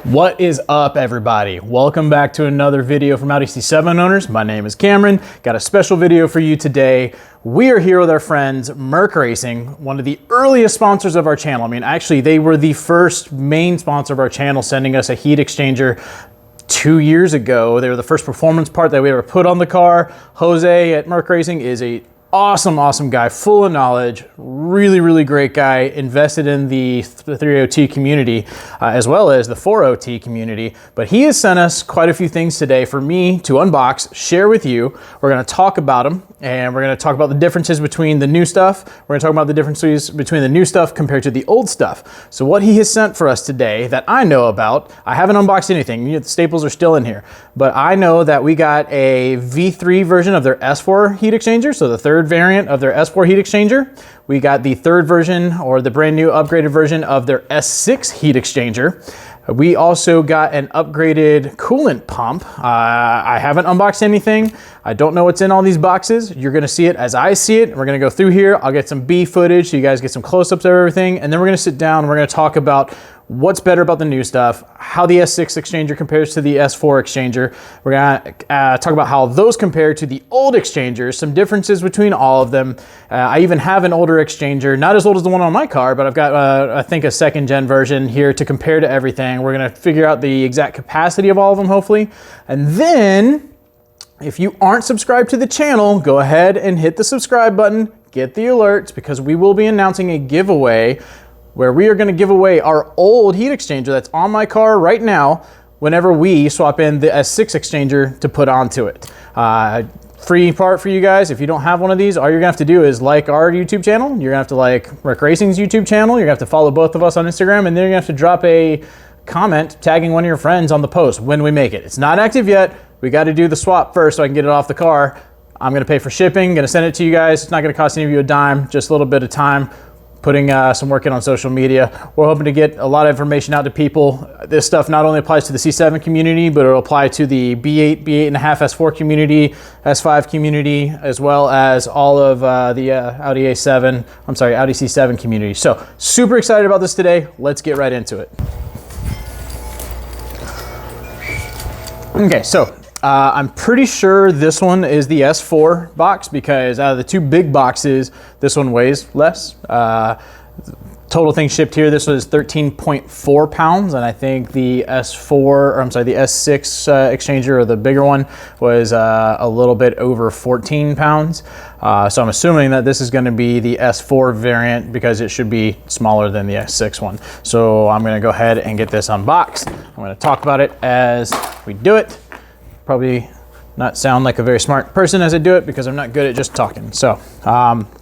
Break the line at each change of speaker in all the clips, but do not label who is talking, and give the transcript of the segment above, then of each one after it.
What is up, everybody? Welcome back to another video from Audi C7 owners. My name is Cameron. Got a special video for you today. We are here with our friends MercRacing, one of the earliest sponsors of our channel. I mean, actually, they were the first main sponsor of our channel, sending us a heat exchanger 2 years ago. They were the first performance part that we ever put on the car. Jose at MercRacing is a awesome guy, full of knowledge, really great guy, invested in the 3OT community as well as the 4OT community. But he has sent us quite a few things today for me to unbox, share with you. We're going to talk about them, and we're going to talk about the differences between the new stuff. We're going to talk about the differences between the new stuff compared to the old stuff. So what he has sent for us today that I know about, I haven't unboxed anything. The staples are still in here, but I know that we got a V3 version of their S4 heat exchanger, so the third variant of their S4 heat exchanger. We got the third version, or the brand new upgraded version of their S6 heat exchanger. We also got an upgraded coolant pump. I haven't unboxed anything. I don't know what's in all these boxes. You're gonna see it as I see it. We're gonna go through here. I'll get some B footage so you guys get some close-ups of everything. And then we're gonna sit down and we're gonna talk about what's better about the new stuff, how the S6 exchanger compares to the S4 exchanger. We're gonna talk about how those compare to the old exchangers, some differences between all of them. I even have an older exchanger, not as old as the one on my car, but I've got, I think, a second gen version here to compare to everything. We're gonna figure out the exact capacity of all of them, hopefully. And then, if you aren't subscribed to the channel, go ahead and hit the subscribe button, get the alerts, because we will be announcing a giveaway where we are going to give away our old heat exchanger that's on my car right now whenever we swap in the S6 exchanger to put onto it. Free part for you guys. If you don't have one of these, all you're gonna have to do is like our YouTube channel. You're gonna have to like MercRacing's YouTube channel. You're gonna have to follow both of us on Instagram, and then you're gonna have to drop a comment tagging one of your friends on the post when we make it. It's not active yet. We got to do the swap first so I can get it off the car. I'm gonna pay for shipping, gonna send it to you guys. It's not gonna cost any of you a dime, just a little bit of time. Putting some work in on social media. We're hoping to get a lot of information out to people. This stuff not only applies to the C7 community, but it'll apply to the B8, B8.5, S4 community, S5 community, as well as all of the Audi C7 community. So super excited about this today. Let's get right into it. Okay, so I'm pretty sure this one is the S4 box, because out of the two big boxes, this one weighs less. Total thing shipped here, this was 13.4 pounds, and I think the the S6 exchanger, or the bigger one, was a little bit over 14 pounds. So I'm assuming that this is going to be the S4 variant, because it should be smaller than the S6 one. So I'm going to go ahead and get this unboxed. I'm going to talk about it as we do it. Probably not sound like a very smart person as I do it, because I'm not good at just talking. So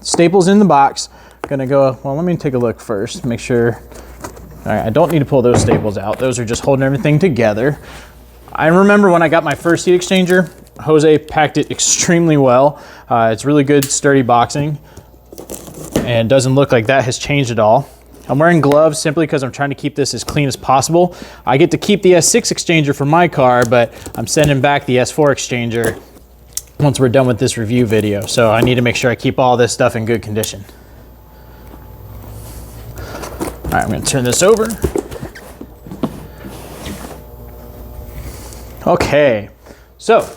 staples in the box. Gonna go, well, let me take a look first, make sure. All right, I don't need to pull those staples out. Those are just holding everything together. I remember when I got my first heat exchanger, Jose packed it extremely well. It's really good, sturdy boxing, and doesn't look like that has changed at all. I'm wearing gloves simply because I'm trying to keep this as clean as possible. I get to keep the S6 exchanger for my car, but I'm sending back the S4 exchanger once we're done with this review video. So I need to make sure I keep all this stuff in good condition. All right, I'm gonna turn this over. Okay, so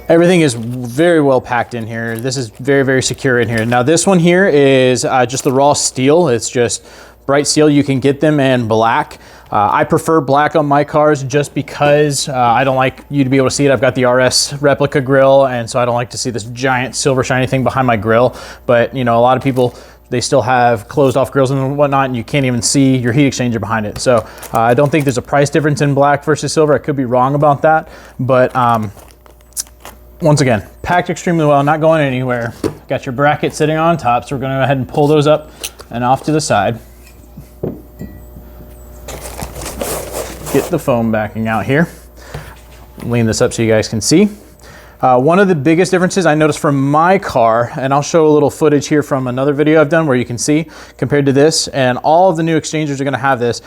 everything is very well packed in here. This is very secure in here. Now this one here is just the raw steel. It's just bright steel. You can get them in black. I prefer black on my cars just because I don't like you to be able to see it. I've got the RS replica grille, and so I don't like to see this giant silver shiny thing behind my grille. But you know, a lot of people, they still have closed off grills and whatnot, and you can't even see your heat exchanger behind it. So I don't think there's a price difference in black versus silver. I could be wrong about that, but once again, packed extremely well, not going anywhere. Got your bracket sitting on top, so we're gonna go ahead and pull those up and off to the side. Get the foam backing out here. Lean this up so you guys can see. One of the biggest differences I noticed from my car, and I'll show a little footage here from another video I've done where you can see compared to this, and all of the new exchangers are gonna have this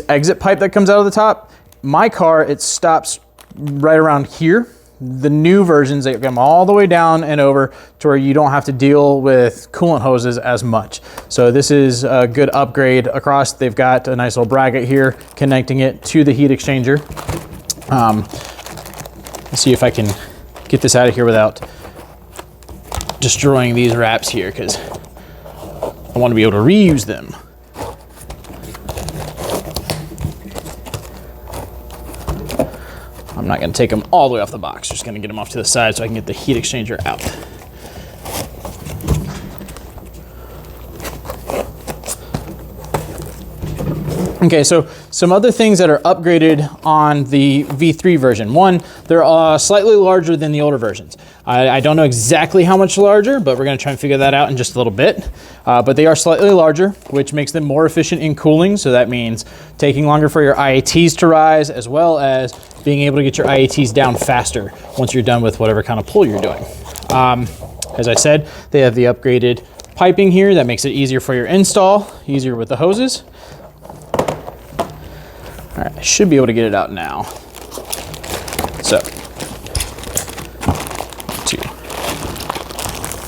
exit pipe that comes out of the top. My car, it stops right around here. the new versions, they come all the way down and over to where you don't have to deal with coolant hoses as much. So this is a good upgrade across. They've got a nice little bracket here connecting it to the heat exchanger. Let's see if I can get this out of here without destroying these wraps here, because I want to be able to reuse them. I'm not going to take them all the way off the box, just going to get them off to the side so I can get the heat exchanger out. Okay, so some other things that are upgraded on the V3 version. One, they're slightly larger than the older versions. I don't know exactly how much larger, but we're gonna try and figure that out in just a little bit. But they are slightly larger, which makes them more efficient in cooling. So that means taking longer for your IATs to rise, as well as being able to get your IATs down faster once you're done with whatever kind of pull you're doing. As I said, they have the upgraded piping here that makes it easier for your install, easier with the hoses. All right, I should be able to get it out now. So, to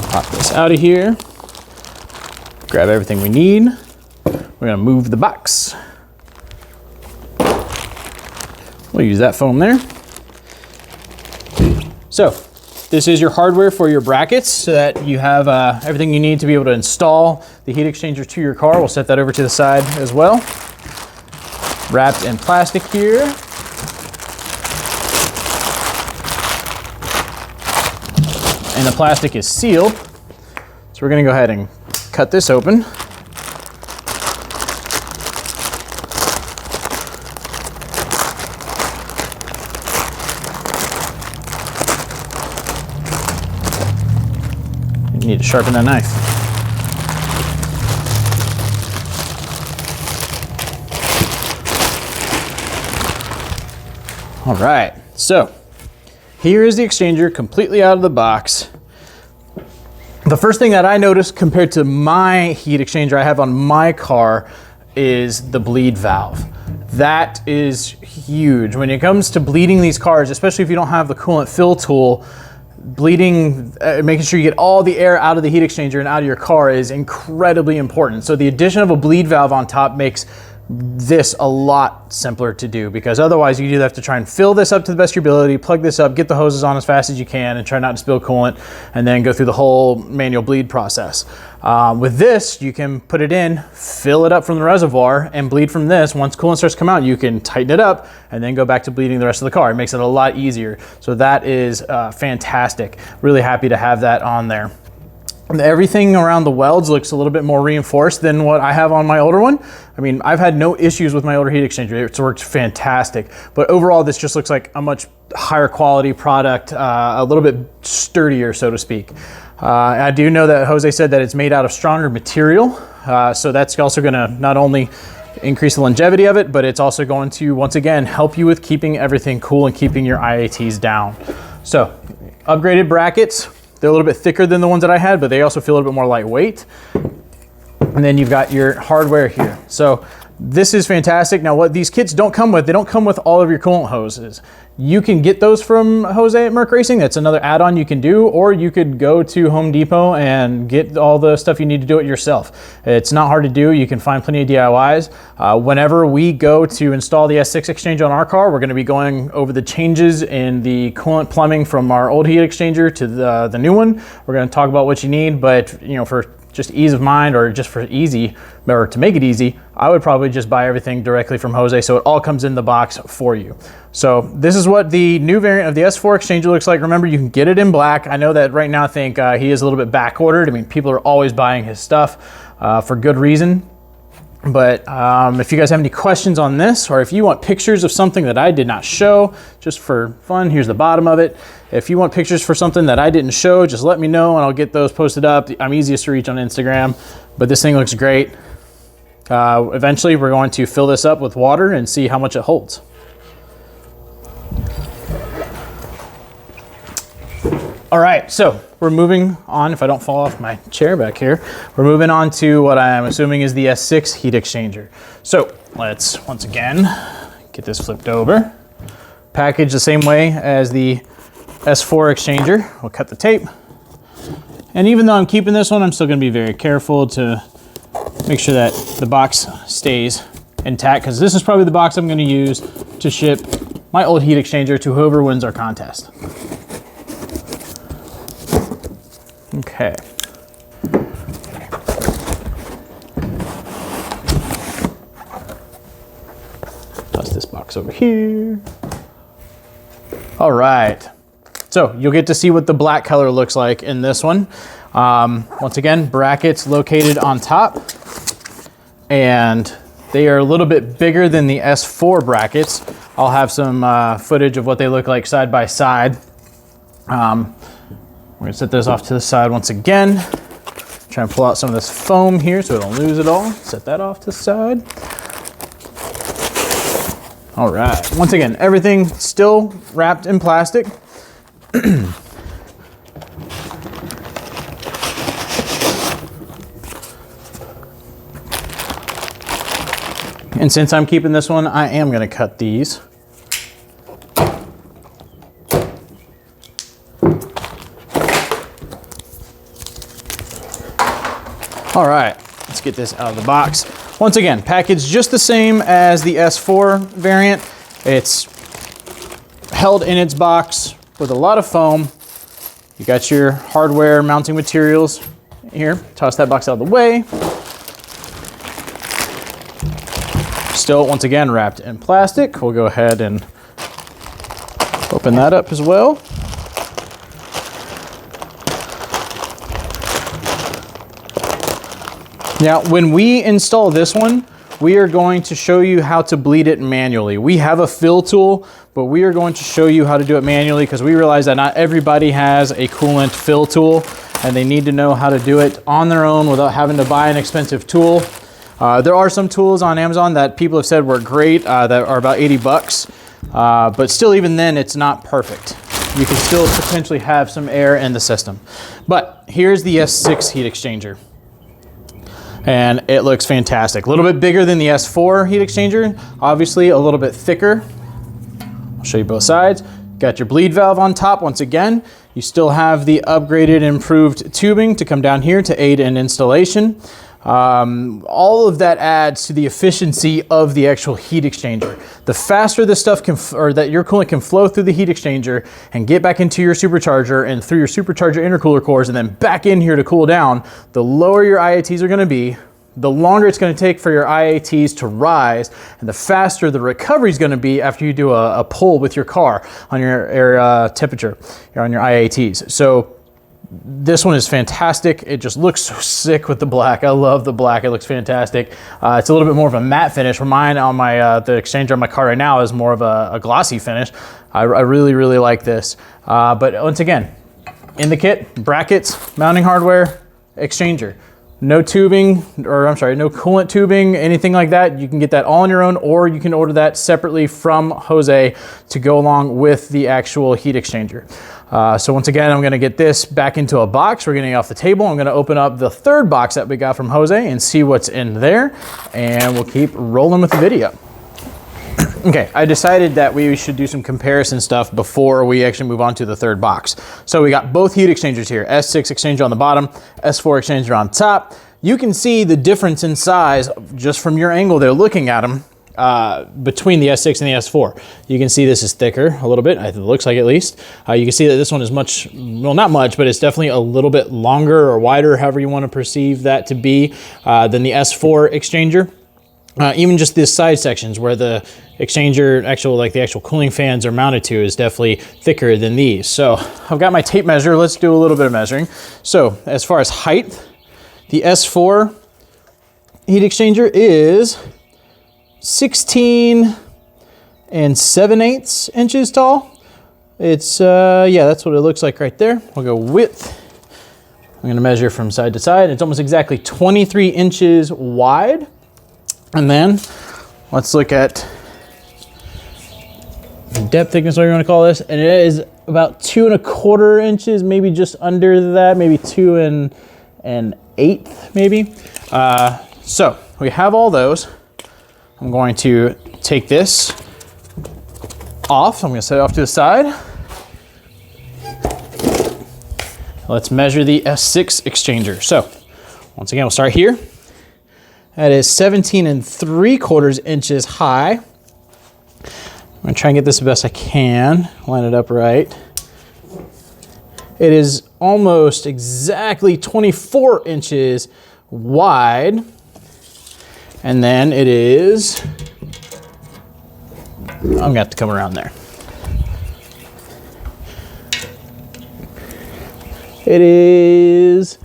pop this out of here, grab everything we need. We're gonna move the box. We'll use that foam there. So, this is your hardware for your brackets so that you have everything you need to be able to install the heat exchanger to your car. We'll set that over to the side as well. Wrapped in plastic here. And the plastic is sealed. So we're gonna go ahead and cut this open. You need to sharpen that knife. All right, so here is the exchanger completely out of the box. The first thing that I noticed compared to my heat exchanger I have on my car is the bleed valve. That is huge. When it comes to bleeding these cars, especially if you don't have the coolant fill tool, bleeding, making sure you get all the air out of the heat exchanger and out of your car is incredibly important. So the addition of a bleed valve on top makes this a lot simpler to do, because otherwise you either have to try and fill this up to the best of your ability, plug this up, get the hoses on as fast as you can, and try not to spill coolant, and then go through the whole manual bleed process. With this, you can put it in, fill it up from the reservoir, and bleed from this. Once coolant starts to come out, you can tighten it up, and then go back to bleeding the rest of the car. It makes it a lot easier. So that is fantastic. Really happy to have that on there. Everything around the welds looks a little bit more reinforced than what I have on my older one. I mean, I've had no issues with my older heat exchanger. It's worked fantastic. But overall, this just looks like a much higher quality product, a little bit sturdier, so to speak. I do know that Jose said that it's made out of stronger material. So that's also gonna not only increase the longevity of it, but it's also going to, once again, help you with keeping everything cool and keeping your IATs down. So, upgraded brackets. They're a little bit thicker than the ones that I had, but they also feel a little bit more lightweight. And then you've got your hardware here. So this is fantastic. Now what these kits don't come with, they don't come with all of your coolant hoses. You can get those from Jose at MercRacing. That's another add-on you can do, or you could go to Home Depot and get all the stuff you need to do it yourself. It's not hard to do. You can find plenty of DIYs. Whenever we go to install the S6 exchange on our car, we're gonna be going over the changes in the coolant plumbing from our old heat exchanger to the new one. We're gonna talk about what you need, but you know, for just ease of mind, or just for easy, or to make it easy, I would probably just buy everything directly from Jose, so it all comes in the box for you. So this is what the new variant of the S4 exchanger looks like. Remember, you can get it in black. I know that right now I think he is a little bit back ordered. I mean, people are always buying his stuff for good reason. But if you guys have any questions on this, or if you want pictures of something that I did not show, just for fun, here's the bottom of it. If you want pictures for something that I didn't show, just let me know and I'll get those posted up. I'm easiest to reach on Instagram, but this thing looks great. Eventually we're going to fill this up with water and see how much it holds. All right, so we're moving on, if I don't fall off my chair back here, we're moving on to what I'm assuming is the S6 heat exchanger. So let's, once again, get this flipped over. Packaged the same way as the S4 exchanger. We'll cut the tape. And even though I'm keeping this one, I'm still gonna be very careful to make sure that the box stays intact, because this is probably the box I'm gonna use to ship my old heat exchanger to whoever wins our contest. Okay. Toss this box over here. All right. So you'll get to see what the black color looks like in this one. Once again, brackets located on top, and they are a little bit bigger than the S4 brackets. I'll have some footage of what they look like side by side. We're gonna set this off to the side once again. Try and pull out some of this foam here so we don't lose it all. Set that off to the side. All right, once again, everything still wrapped in plastic. And since I'm keeping this one, I am gonna cut these. All right, let's get this out of the box. Once again, packaged just the same as the S4 variant. It's held in its box with a lot of foam. You got your hardware mounting materials here. Toss that box out of the way. Still, once again, wrapped in plastic. We'll go ahead and open that up as well. Now, when we install this one, we are going to show you how to bleed it manually. We have a fill tool, but we are going to show you how to do it manually, because we realize that not everybody has a coolant fill tool, and they need to know how to do it on their own without having to buy an expensive tool. There are some tools on Amazon that people have said were great, that are about 80 bucks, but still, even then, it's not perfect. You can still potentially have some air in the system. But here's the S6 heat exchanger. And it looks fantastic. A little bit bigger than the S4 heat exchanger, obviously a little bit thicker. I'll show you both sides. Got your bleed valve on top once again. You still have the upgraded, improved tubing to come down here to aid in installation. All of that adds to the efficiency of the actual heat exchanger. The faster this stuff can, or that your coolant can flow through the heat exchanger and get back into your supercharger and through your supercharger intercooler cores and then back in here to cool down, the lower your IATs are gonna be, the longer it's gonna take for your IATs to rise, and the faster the recovery is gonna be after you do a pull with your car on your air temperature, or on your IATs. So this one is fantastic. It just looks so sick with the black. I love the black. It looks fantastic. It's a little bit more of a matte finish. For mine on my the exchanger on my car right now is more of a glossy finish. I really, really like this. But once again, in the kit, brackets, mounting hardware, exchanger. No tubing, or I'm sorry, no coolant tubing, anything like that. You can get that all on your own, or you can order that separately from Jose to go along with the actual heat exchanger. So once again, I'm gonna get this back into a box. We're getting it off the table. I'm gonna open up the third box that we got from Jose and see what's in there, and we'll keep rolling with the video. Okay, I decided that we should do some comparison stuff before we actually move on to the third box. So we got both heat exchangers here, S6 exchanger on the bottom, S4 exchanger on top. You can see the difference in size just from your angle there looking at them between the S6 and the S4. You can see this is thicker a little bit, it looks like at least. You can see that this one is much, well not much, but it's definitely a little bit longer or wider, however you want to perceive that to be, than the S4 exchanger. Even just the side sections where the exchanger, the actual cooling fans are mounted to, is definitely thicker than these. So I've got my tape measure. Let's do a little bit of measuring. So as far as height, the S4 heat exchanger is 16 7/8 inches tall. It's, yeah, that's what it looks like right there. We'll go width. I'm gonna measure from side to side. It's almost exactly 23 inches wide. And then let's look at the depth thickness, whatever you want to call this. And it is about 2 1/4 inches, maybe just under that, maybe 2 1/8, maybe. So we have all those. I'm going to take this off. I'm going to set it off to the side. let's measure the S6 exchanger. So once again, we'll start here. That is 17 3/4 inches high. I'm gonna try and get this the best I can, line it up right. It is almost exactly 24 inches wide. And then it is, I'm gonna have to come around there. It is,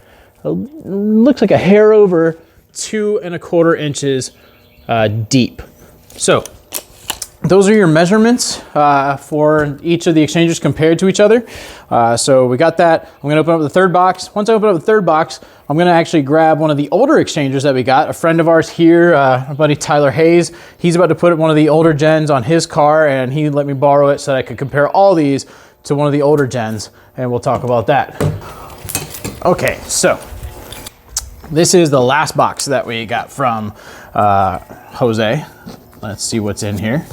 looks like a hair over 2 1/4 inches deep. So those are your measurements for each of the exchangers compared to each other. So we got that. I'm gonna open up the third box. Once I open up the third box, I'm gonna actually grab one of the older exchangers that we got. A friend of ours here, our buddy Tyler Hayes, he's about to put one of the older gens on his car, and he let me borrow it so that I could compare all these to one of the older gens, and we'll talk about that. Okay, so this is the last box that we got from Jose. Let's see what's in here.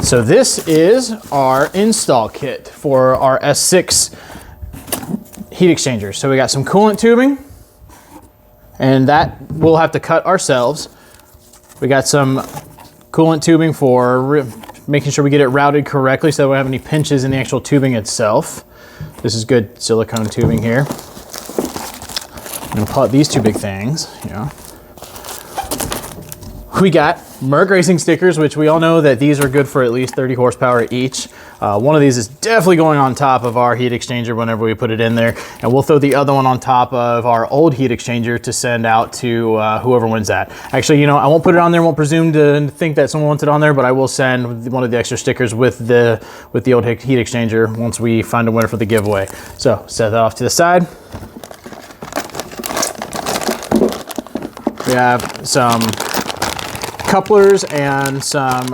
So this is our install kit for our S6 heat exchanger. So we got some coolant tubing, and that we'll have to cut ourselves. We got some coolant tubing for making sure we get it routed correctly so that we don't have any pinches in the actual tubing itself. This is good silicone tubing here. I'm gonna pull out these two big things, you know. We got MercRacing stickers, which we all know that these are good for at least 30 horsepower each. One of these is definitely going on top of our heat exchanger whenever we put it in there. And we'll throw the other one on top of our old heat exchanger to send out to whoever wins that. Actually, you know, I won't put it on there, won't presume to think that someone wants it on there, but I will send one of the extra stickers with the old heat exchanger once we find a winner for the giveaway. So set that off to the side. We have some couplers and some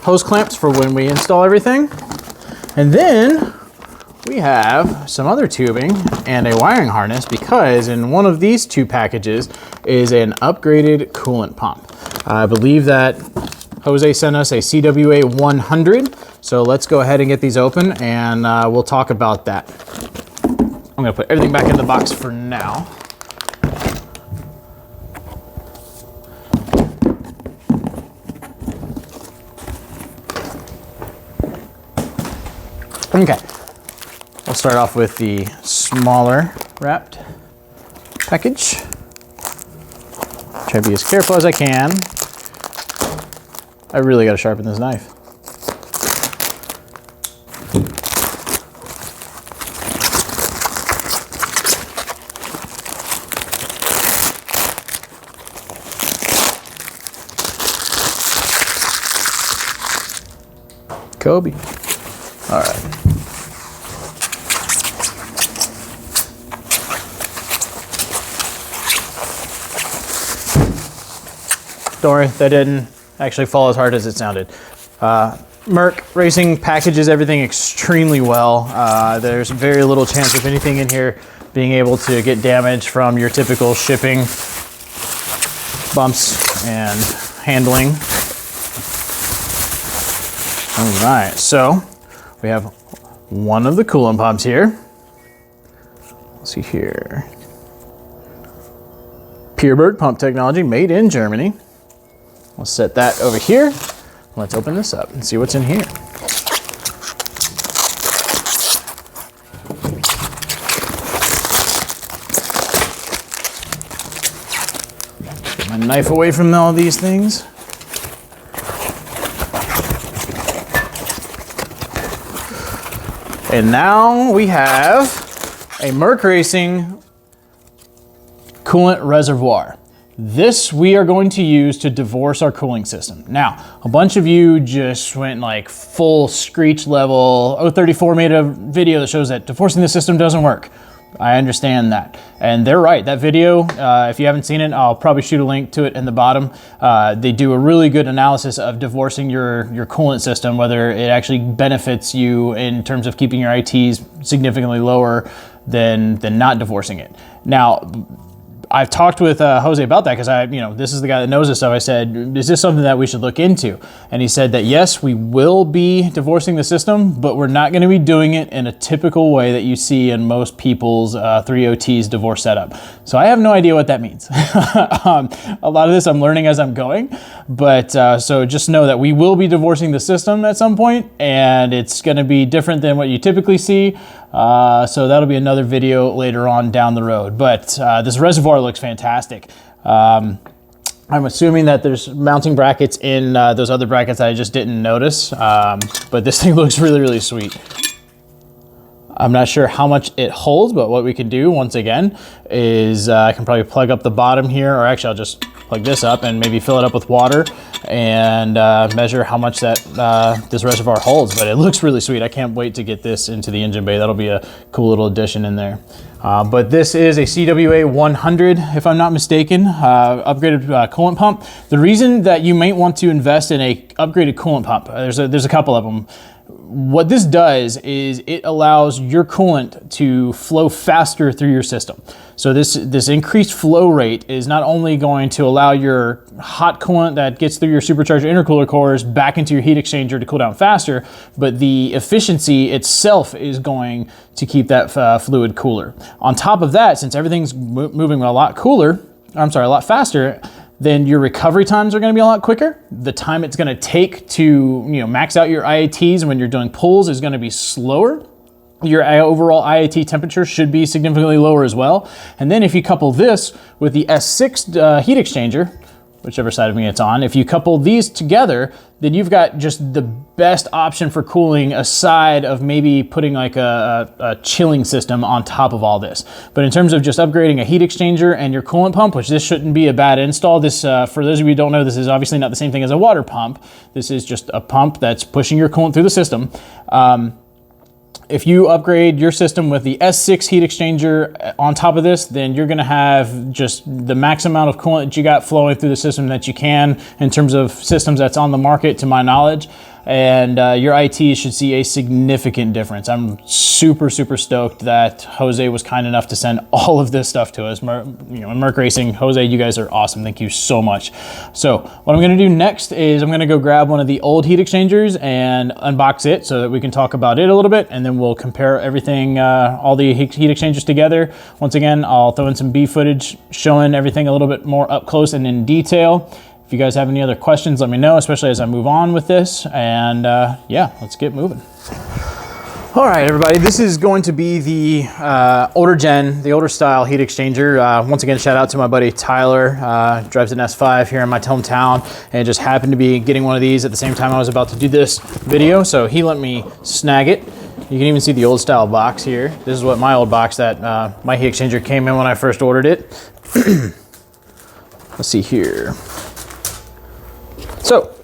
hose clamps for when we install everything. And then we have some other tubing and a wiring harness, because in one of these two packages is an upgraded coolant pump. I believe that Jose sent us a CWA 100. So let's go ahead and get these open, and we'll talk about that. I'm gonna put everything back in the box for now. Okay, we'll start off with the smaller wrapped package. Try to be as careful as I can. I really gotta sharpen this knife. Kobe. All right. Don't worry, that didn't actually fall as hard as it sounded. MercRacing packages everything extremely well. There's very little chance of anything in here being able to get damaged from your typical shipping bumps and handling. All right, so we have one of the coolant pumps here. Let's see here. Purebird pump technology, made in Germany. We'll set that over here. Let's open this up and see what's in here. Get my knife away from all these things. And now we have a MercRacing Coolant Reservoir. This we are going to use to divorce our cooling system. Now, a bunch of you just went like full screech level. O34 made a video that shows that divorcing the system doesn't work. I understand that. And they're right. That video, if you haven't seen it, I'll probably shoot a link to it in the bottom. They do a really good analysis of divorcing your coolant system, whether it actually benefits you in terms of keeping your ITs significantly lower than not divorcing it. Now, I've talked with Jose about that because this is the guy that knows this stuff. I said, is this something that we should look into? And he said that yes, we will be divorcing the system, but we're not going to be doing it in a typical way that you see in most people's 3OT's divorce setup. So I have no idea what that means. A lot of this I'm learning as I'm going, but so just know that we will be divorcing the system at some point, and it's going to be different than what you typically see. So that'll be another video later on down the road. But this reservoir looks fantastic. I'm assuming that there's mounting brackets in those other brackets that I just didn't notice. But this thing looks really, really sweet. I'm not sure how much it holds, but what we can do once again is I can probably plug up the bottom here, or actually I'll just plug this up and maybe fill it up with water and measure how much that this reservoir holds. But it looks really sweet. I can't wait to get this into the engine bay. That'll be a cool little addition in there. But this is a CWA 100, if I'm not mistaken, upgraded coolant pump. The reason that you might want to invest in a upgraded coolant pump, there's a couple of them. What this does is it allows your coolant to flow faster through your system. So this increased flow rate is not only going to allow your hot coolant that gets through your supercharger intercooler cores back into your heat exchanger to cool down faster, but the efficiency itself is going to keep that fluid cooler. On top of that, since everything's moving a lot faster, then your recovery times are going to be a lot quicker. The time it's going to take to max out your IATs when you're doing pulls is going to be slower. Your overall IAT temperature should be significantly lower as well. And then if you couple this with the S6 heat exchanger, whichever side of me it's on, if you couple these together, then you've got just the best option for cooling aside of maybe putting like a chilling system on top of all this. But in terms of just upgrading a heat exchanger and your coolant pump, which this shouldn't be a bad install. This, for those of you who don't know, this is obviously not the same thing as a water pump. This is just a pump that's pushing your coolant through the system. If you upgrade your system with the S6 heat exchanger on top of this, then you're gonna have just the max amount of coolant that you got flowing through the system that you can in terms of systems that's on the market, to my knowledge. And your ITs should see a significant difference. I'm super, super stoked that Jose was kind enough to send all of this stuff to us. MercRacing, Jose, you guys are awesome. Thank you so much. So what I'm gonna do next is I'm gonna go grab one of the old heat exchangers and unbox it so that we can talk about it a little bit, and then we'll compare everything, all the heat exchangers together. Once again, I'll throw in some B footage showing everything a little bit more up close and in detail. If you guys have any other questions, let me know, especially as I move on with this. And yeah, let's get moving. All right, everybody, this is going to be the older style heat exchanger. Once again, shout out to my buddy Tyler, drives an S5 here in my hometown, and just happened to be getting one of these at the same time I was about to do this video. So he let me snag it. You can even see the old style box here. This is what my old box that my heat exchanger came in when I first ordered it. Let's see here. So,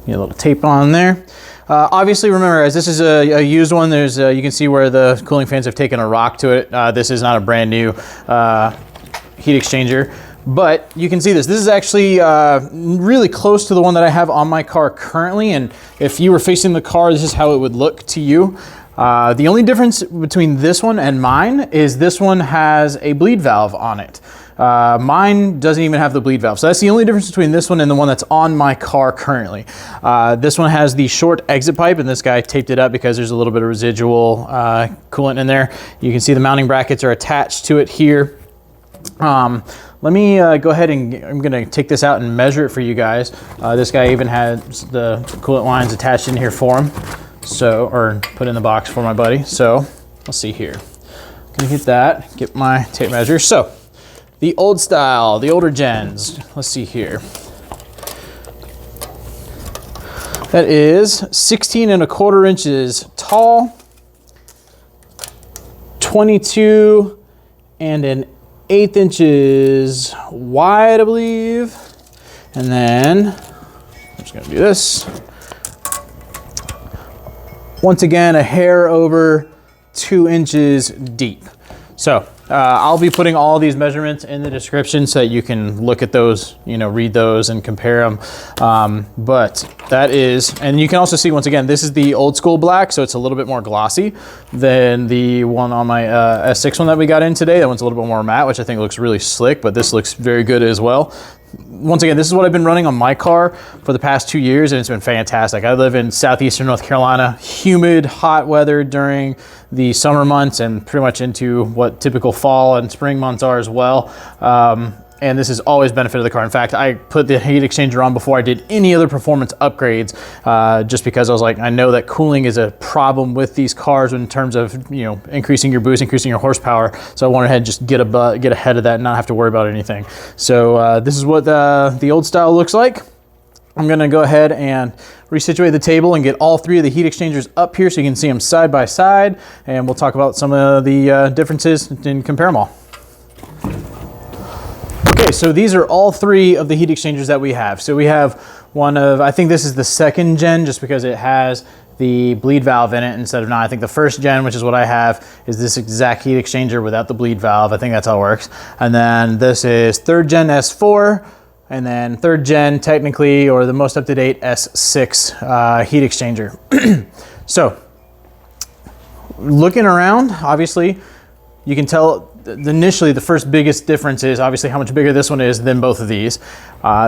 get a little tape on there. Obviously, remember, as this is a used one, there's you can see where the cooling fans have taken a rock to it. This is not a brand new heat exchanger, but you can see this. This is actually really close to the one that I have on my car currently, and if you were facing the car, this is how it would look to you. The only difference between this one and mine is this one has a bleed valve on it. Mine doesn't even have the bleed valve. So that's the only difference between this one and the one that's on my car currently. This one has the short exit pipe, and this guy taped it up because there's a little bit of residual coolant in there. You can see the mounting brackets are attached to it here. Let me go ahead and I'm gonna take this out and measure it for you guys. This guy even has the coolant lines attached in here for him. So, or put in the box for my buddy. So let's see here. Gonna get that, get my tape measure. So the old style, the older gens, let's see here. That is 16¼ inches tall, 22 1/8 inches wide, I believe. And then I'm just gonna do this. Once again, a hair over 2 inches deep. So I'll be putting all these measurements in the description so that you can look at those, you know, read those and compare them. But that is, and you can also see, once again, this is the old school black, so it's a little bit more glossy than the one on my S6 one that we got in today. That one's a little bit more matte, which I think looks really slick, but this looks very good as well. Once again, this is what I've been running on my car for the past 2 years, and it's been fantastic. I live in southeastern North Carolina, humid, hot weather during the summer months and pretty much into what typical fall and spring months are as well. And this has always benefited the car. In fact, I put the heat exchanger on before I did any other performance upgrades, just because I was like, I know that cooling is a problem with these cars in terms of, you know, increasing your boost, increasing your horsepower. So I wanted to just get ahead of that and not have to worry about anything. So this is what the old style looks like. I'm gonna go ahead and resituate the table and get all 3 of the heat exchangers up here so you can see them side by side, and we'll talk about some of the differences and compare them all. Okay, so these are all 3 of the heat exchangers that we have. So we have one of, I think this is the 2nd gen, just because it has the bleed valve in it instead of not. I think the 1st gen, which is what I have, is this exact heat exchanger without the bleed valve. I think that's how it works. And then this is 3rd gen S4, and then 3rd gen technically, or the most up-to-date S6 heat exchanger. So looking around, obviously, you can tell initially the first biggest difference is obviously how much bigger this one is than both of these.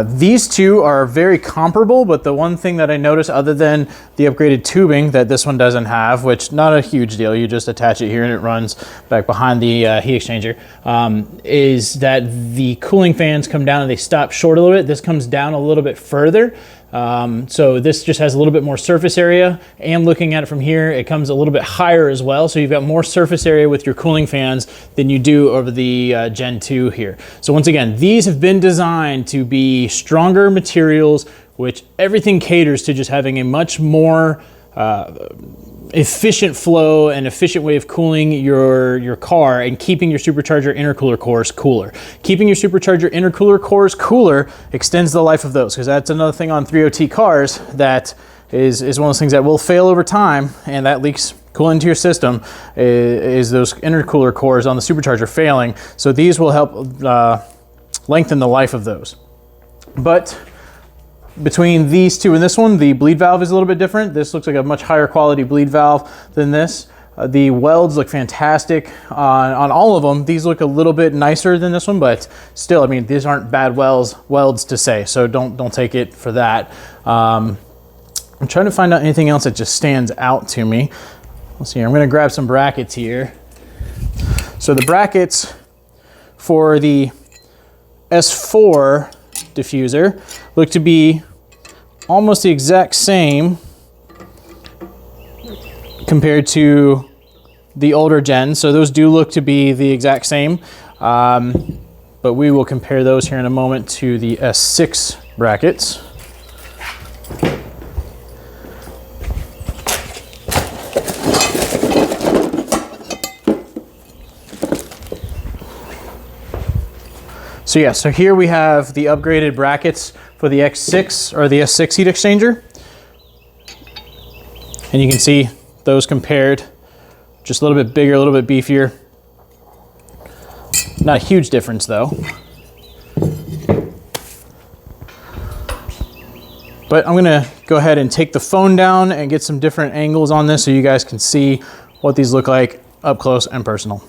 These two are very comparable, but the one thing that I noticed, other than the upgraded tubing that this one doesn't have, which not a huge deal, you just attach it here and it runs back behind the heat exchanger, is that the cooling fans come down and they stop short a little bit. This comes down a little bit further. So this just has a little bit more surface area, and looking at it from here, it comes a little bit higher as well. So you've got more surface area with your cooling fans than you do over the Gen 2 here. So once again, these have been designed to be stronger materials, which everything caters to just having a much more efficient flow and efficient way of cooling your car and keeping your supercharger intercooler cores cooler. Keeping your supercharger intercooler cores cooler extends the life of those, because that's another thing on 3OT cars that is one of those things that will fail over time, and that leaks coolant into your system, is those intercooler cores on the supercharger failing. So these will help lengthen the life of those. But between these two and this one, the bleed valve is a little bit different. This looks like a much higher quality bleed valve than this. The welds look fantastic on all of them. These look a little bit nicer than this one, but still, I mean, these aren't bad welds to say, so don't take it for that. I'm trying to find out anything else that just stands out to me. Let's see here. I'm going to grab some brackets here. So the brackets for the S4 diffuser look to be almost the exact same compared to the older gen. So those do look to be the exact same, but we will compare those here in a moment to the S6 brackets. So yeah, so here we have the upgraded brackets for the X6 or the S6 heat exchanger. And you can see those compared, just a little bit bigger, a little bit beefier. Not a huge difference though. But I'm gonna go ahead and take the phone down and get some different angles on this so you guys can see what these look like up close and personal.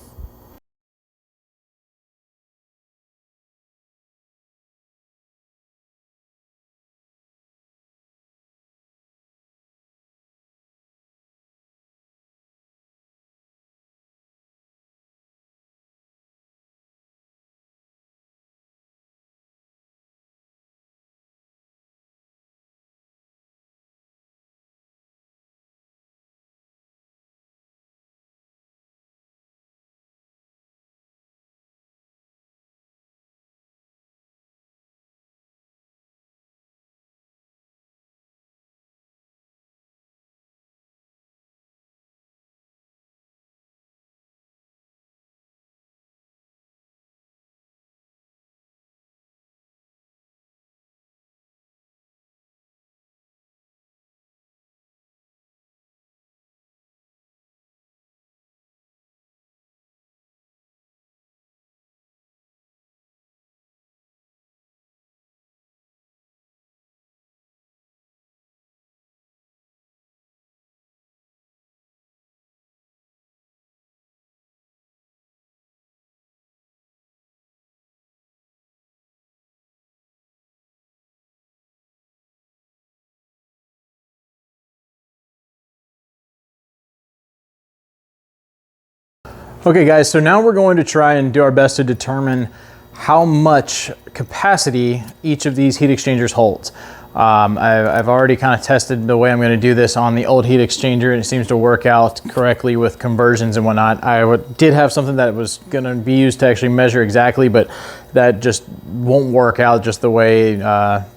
Okay guys, so now we're going to try and do our best to determine how much capacity each of these heat exchangers holds. I've already kind of tested the way I'm going to do this on the old heat exchanger, and it seems to work out correctly with conversions and whatnot. I did have something that was going to be used to actually measure exactly, but that just won't work out just the way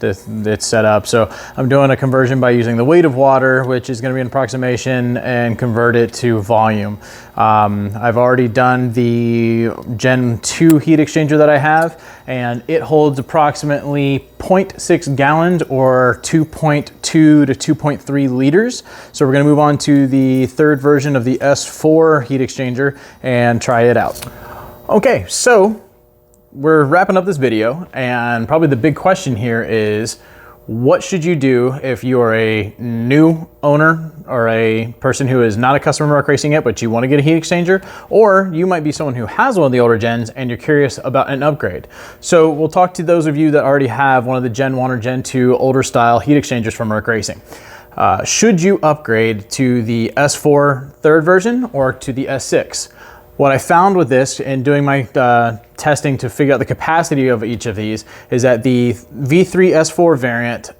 it's set up. So I'm doing a conversion by using the weight of water, which is going to be an approximation, and convert it to volume. I've already done the Gen 2 heat exchanger that I have, and it holds approximately 0.6 gallons or 2.2 to 2.3 liters. So we're going to move on to the third version of the S4 heat exchanger and try it out. Okay, so we're wrapping up this video, and probably the big question here is, what should you do if you are a new owner or a person who is not a customer of MercRacing yet, but you want to get a heat exchanger, or you might be someone who has one of the older gens and you're curious about an upgrade. So we'll talk to those of you that already have one of the Gen 1 or Gen 2 older style heat exchangers from MercRacing. Should you upgrade to the S4 third version or to the S6? What I found with this in doing my testing to figure out the capacity of each of these is that the V3 S4 variant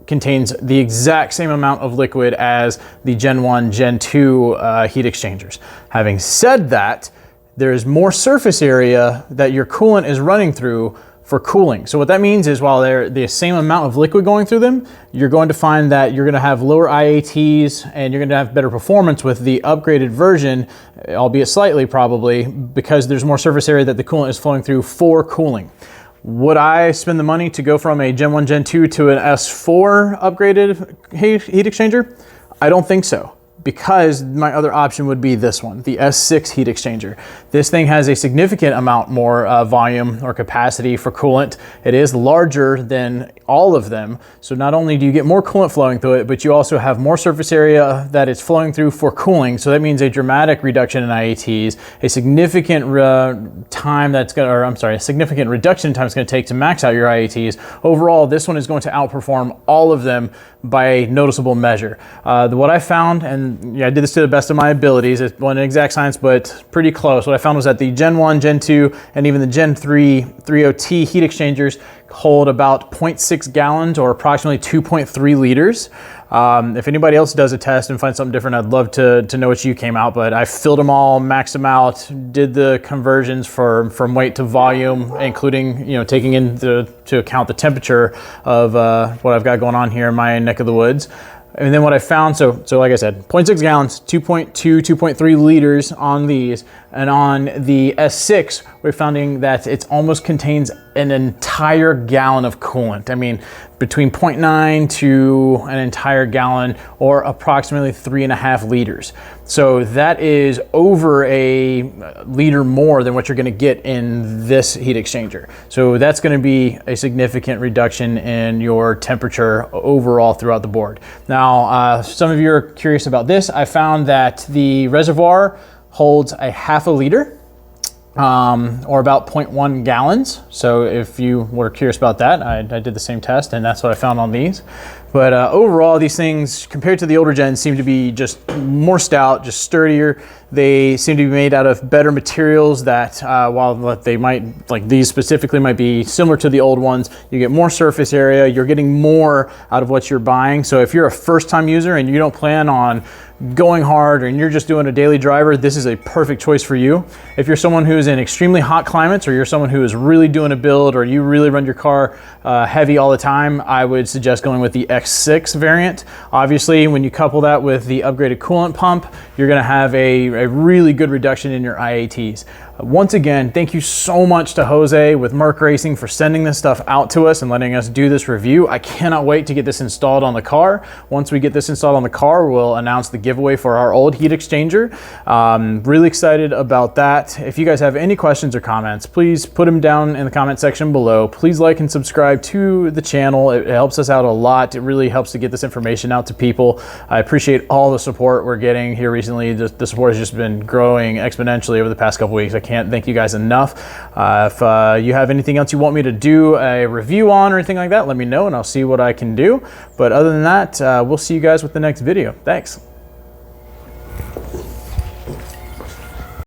contains the exact same amount of liquid as the Gen 1, Gen 2 heat exchangers. Having said that, there is more surface area that your coolant is running through for cooling. So what that means is, while they're the same amount of liquid going through them, you're going to find that you're going to have lower IATs and you're going to have better performance with the upgraded version, albeit slightly probably, because there's more surface area that the coolant is flowing through for cooling. Would I spend the money to go from a Gen 1, Gen 2 to an S4 upgraded heat exchanger? I don't think so, because my other option would be this one, the S6 heat exchanger. This thing has a significant amount more volume or capacity for coolant. It is larger than all of them. So not only do you get more coolant flowing through it, but you also have more surface area that it's flowing through for cooling. So that means a dramatic reduction in IATs, a significant a significant reduction in time it's going to take to max out your IATs. Overall, this one is going to outperform all of them by a noticeable measure. What I found, and yeah, I did this to the best of my abilities, it wasn't an exact science, but pretty close. What I found was that the Gen 1, Gen 2, and even the Gen 3 30T heat exchangers hold about 0.6 gallons or approximately 2.3 liters. If anybody else does a test and finds something different, I'd love to know what you came out, but I filled them all, maxed them out, did the conversions from weight to volume, including, taking into account the temperature of what I've got going on here in my neck of the woods. And then what I found, so like I said, 0.6 gallons, 2.2, 2.3 liters on these. And on the S6, we're finding that it almost contains an entire gallon of coolant. I mean, between 0.9 to an entire gallon, or approximately 3.5 liters. So that is over a liter more than what you're gonna get in this heat exchanger. So that's gonna be a significant reduction in your temperature overall throughout the board. Now, some of you are curious about this. I found that the Reservoir holds a half a liter, or about 0.1 gallons. So if you were curious about that, I did the same test, and that's what I found on these. But overall, these things, compared to the older gens, seem to be just more stout, just sturdier. They seem to be made out of better materials that, while they might, like these specifically, might be similar to the old ones, you get more surface area, you're getting more out of what you're buying. So if you're a first-time user and you don't plan on going hard and you're just doing a daily driver, this is a perfect choice for you. If you're someone who's in extremely hot climates, or you're someone who is really doing a build, or you really run your car heavy all the time, I would suggest going with the X6 variant. Obviously, when you couple that with the upgraded coolant pump, you're gonna have a really good reduction in your IATs. Once again, thank you so much to Jose with MercRacing for sending this stuff out to us and letting us do this review. I cannot wait to get this installed on the car. Once we get this installed on the car, we'll announce the giveaway for our old heat exchanger. Really excited about that. If you guys have any questions or comments, please put them down in the comment section below. Please like and subscribe to the channel. It helps us out a lot. It really helps to get this information out to people. I appreciate all the support we're getting here recently. The support has just been growing exponentially over the past couple weeks. I can't thank you guys enough. If you have anything else you want me to do a review on or anything like that, let me know and I'll see what I can do. But other than that, we'll see you guys with the next video. Thanks.